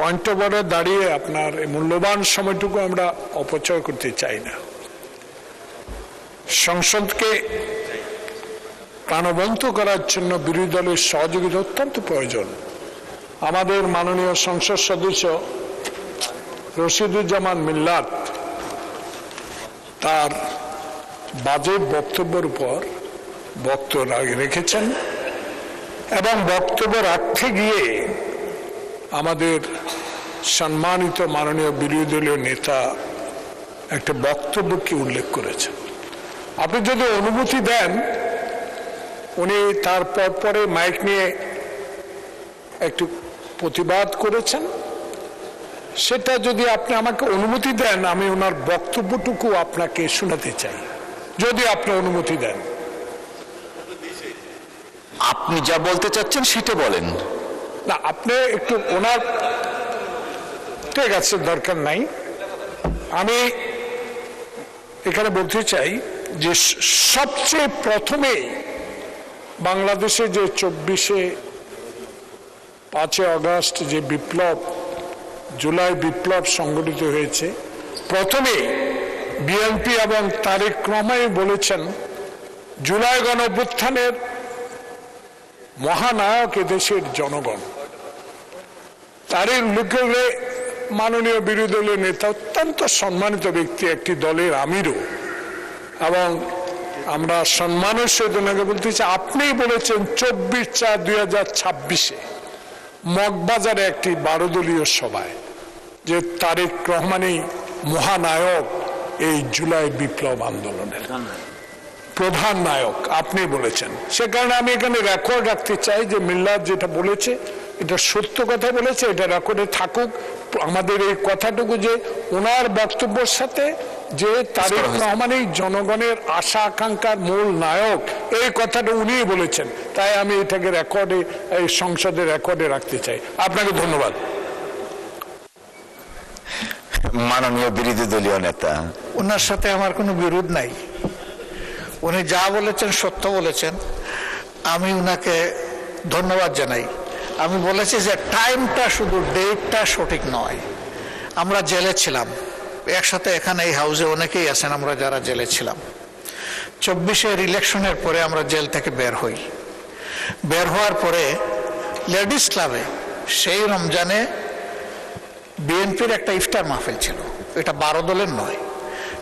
Point of order দাঁড়িয়ে আপনার এই মূল্যবান সময়টুকু আমরা অপচয় করতে চাই না। সংসদকে প্রাণবন্ত করার জন্য বিরোধী দলের সহযোগিতা অত্যন্ত প্রয়োজন। আমাদের মাননীয় সংসদ সদস্য রশিদুজ্জামান মিল্লাত তার বাজেট বক্তব্যের উপর বক্তব্য রেখেছেন এবং বক্তব্য রাখতে গিয়ে আমাদের সম্মানিত মাননীয় বিরোধী দলীয় নেতা একটা বক্তব্যকে উল্লেখ করেছেন। আপনি যদি অনুমতি দেন, উনি তারপর পরে মাইক নিয়ে একটু প্রতিবাদ করেছেন, সেটা যদি আপনি আমাকে অনুমতি দেন আমি ওনার বক্তব্যটুকু আপনাকে শোনাতে চাই, যদি আপনি অনুমতি দেন। আপনি যা বলতে চাচ্ছেন সেটা বলেন। না, আপনি একটু ওনার, ঠিক আছে, দরকার নাই। আমি এখানে বলতে চাই যে সবচেয়ে প্রথমে বাংলাদেশে যে 5 আগস্ট যে বিপ্লব, জুলাই বিপ্লব সংগঠিত হয়েছে, প্রথমে বিএনপি এবং তারেক রহমান বলেছেন জুলাই গণঅভ্যুত্থানের মহানায়ক এদেশের জনগণ। তারই উল্লেখ মাননীয় বিরোধী দলীয় নেতা, অত্যন্ত সম্মানিত ব্যক্তি, একটি দলের আমিরও, এবং আমরা সম্মানের সহিত ওনাকে বলতে চাই, আপনিই বলেছেন 24/4/2026 মগবাজারে একটি 12 দলীয় সভায় যে তারেক রহমানই মহানায়ক এই জুলাই বিপ্লব আন্দোলনের প্রধান নায়ক, আপনি বলেছেন। সে কারণে আমি এখানে রেকর্ড রাখতে চাই যে মিল্লাত যেটা বলেছে এটা সত্য কথা বলেছে, এটা রেকর্ডে থাকুক। আমাদের এই কথাটুকু যে ওনার বক্তব্যের সাথে যে তারেক রহমানই জনগণের আশা আকাঙ্ক্ষার মূল নায়ক, এই কথাটা উনিই বলেছেন, তাই আমি এটাকে রেকর্ডে, এই সংসদের রেকর্ডে রাখতে চাই। আপনাকে ধন্যবাদ। মাননীয় বিরোধী দলীয় নেতা, ওনার সাথে আমার কোনো বিরোধ নাই। উনি যা বলেছেন সত্য বলেছেন, আমি উনাকে ধন্যবাদ জানাই। আমি বলেছি যে টাইমটা, শুধু ডেটটা সঠিক নয়। আমরা জেলে ছিলাম একসাথে, এখানে এই হাউসে অনেকেই আছেন আমরা যারা জেলে ছিলাম। 24-এর ইলেকশনের পরে আমরা জেল থেকে বের হই। বের হওয়ার পরে লেডিস ক্লাবে সেই রমজানে বিএনপির একটা ইফতার মাহফিল ছিল, এটা 12 দলের নয়।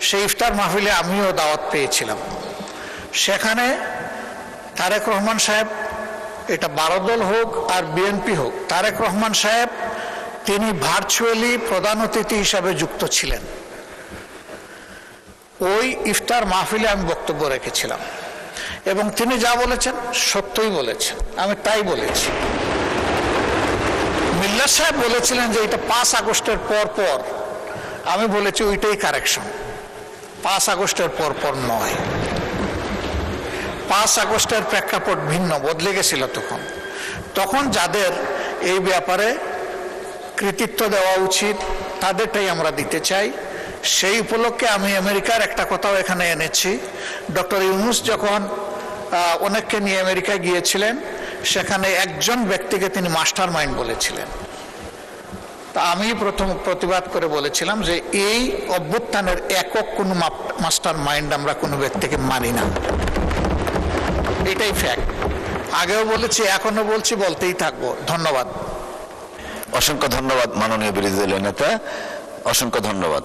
সেই ইফতার মাহফিলে আমিও দাওয়াত পেয়েছিলাম। সেখানে তারেক রহমান সাহেব, এটা 12 দল হোক আর বিএনপি হোক, তারেক রহমান সাহেব তিনি ভার্চুয়ালি প্রধান অতিথি হিসাবে যুক্ত ছিলেন। ওই ইফতার মাহফিলে আমি বক্তব্য রেখেছিলাম এবং তিনি যা বলেছেন সত্যই বলেছেন, আমি তাই বলেছি। মিল্লাত সাহেব বলেছিলেন যে এটা 5 আগস্টের পর পর, আমি বলেছি ওইটাই কারেকশন, 5 আগস্টের পর পর নয়। 5 আগস্টের প্রেক্ষাপট ভিন্ন, বদলে গেছিল তখন যাদের এই ব্যাপারে কৃতিত্ব দেওয়া উচিত তাদেরটাই আমরা দিতে চাই। সেই উপলক্ষে আমি আমেরিকার একটা কথাও এখানে এনেছি। ডক্টর ইউনূস যখন অনেককে নিয়ে আমেরিকায় গিয়েছিলেন, সেখানে একজন ব্যক্তিকে তিনি মাস্টার মাইন্ড বলেছিলেন। তা আমি প্রথম প্রতিবাদ করে বলেছিলাম যে এই অভ্যুত্থানের একক কোনো মাস্টার মাইন্ড আমরা কোনো ব্যক্তিকে মানি না, এটাই ফ্যাক্ট। আগেও বলেছি, এখনো বলছি, বলতেই থাকবো। ধন্যবাদ। অসংখ্য ধন্যবাদ মাননীয় বিরোধী দলীয় নেতা, অসংখ্য ধন্যবাদ।